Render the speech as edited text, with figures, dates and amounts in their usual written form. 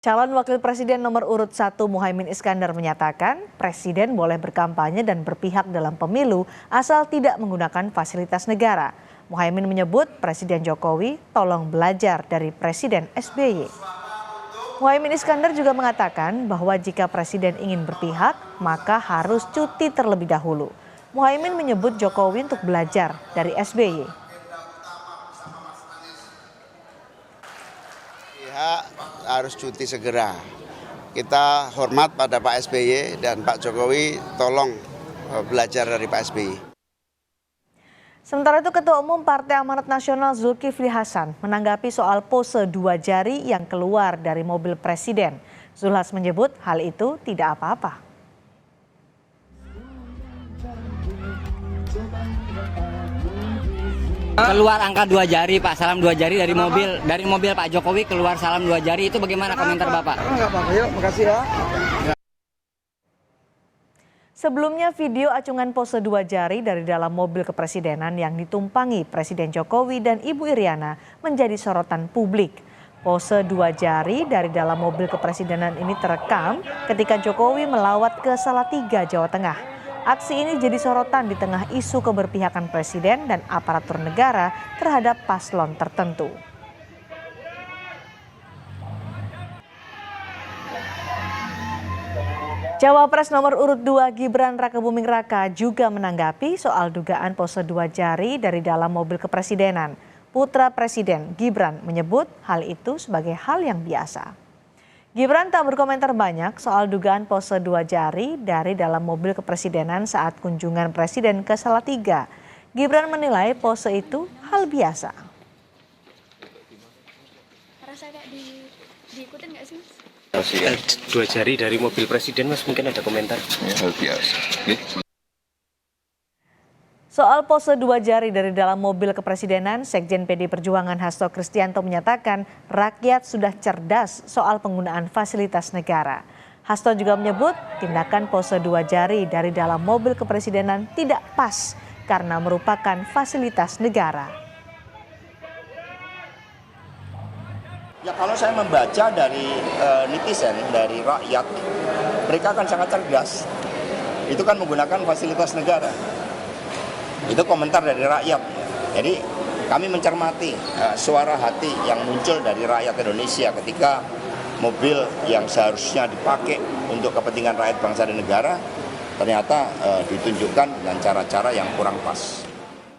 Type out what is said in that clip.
Calon Wakil Presiden nomor urut 1 Muhaimin Iskandar menyatakan Presiden boleh berkampanye dan berpihak dalam pemilu asal tidak menggunakan fasilitas negara. Muhaimin menyebut Presiden Jokowi tolong belajar dari Presiden SBY. Muhaimin Iskandar juga mengatakan bahwa jika Presiden ingin berpihak maka harus cuti terlebih dahulu. Muhaimin menyebut Jokowi untuk belajar dari SBY. Pihak harus cuti segera. Kita hormat pada Pak SBY dan Pak Jokowi tolong belajar dari Pak SBY. Sementara itu Ketua Umum Partai Amanat Nasional Zulkifli Hasan menanggapi soal pose 2 jari yang keluar dari mobil Presiden. Zulhas menyebut hal itu tidak apa-apa. Keluar angka 2 jari Pak, salam 2 jari dari mobil Pak Jokowi keluar salam 2 jari, itu bagaimana komentar Bapak? Enggak apa-apa, yuk, makasih ya. Sebelumnya video acungan pose 2 jari dari dalam mobil kepresidenan yang ditumpangi Presiden Jokowi dan Ibu Iriana menjadi sorotan publik. Pose 2 jari dari dalam mobil kepresidenan ini terekam ketika Jokowi melawat ke Salatiga, Jawa Tengah. Aksi ini jadi sorotan di tengah isu keberpihakan Presiden dan aparatur negara terhadap paslon tertentu. Cawapres nomor urut 2 Gibran Rakebuming Raka juga menanggapi soal dugaan pose 2 jari dari dalam mobil kepresidenan. Putra Presiden Gibran menyebut hal itu sebagai hal yang biasa. Gibran tak berkomentar banyak soal dugaan pose 2 jari dari dalam mobil kepresidenan saat kunjungan Presiden ke Salatiga. Gibran menilai pose itu hal biasa. Rasa kayak diikutin nggak sih? 2 jari dari mobil Presiden, Mas, mungkin ada komentar? Ya, hal biasa. Soal pose 2 jari dari dalam mobil kepresidenan, Sekjen PD Perjuangan Hasto Kristianto menyatakan rakyat sudah cerdas soal penggunaan fasilitas negara. Hasto juga menyebut tindakan pose 2 jari dari dalam mobil kepresidenan tidak pas karena merupakan fasilitas negara. Ya, kalau saya membaca dari netizen, dari rakyat, mereka kan sangat cerdas. Itu kan menggunakan fasilitas negara. Itu komentar dari rakyat. Jadi kami mencermati suara hati yang muncul dari rakyat Indonesia ketika mobil yang seharusnya dipakai untuk kepentingan rakyat bangsa dan negara ternyata ditunjukkan dengan cara-cara yang kurang pas.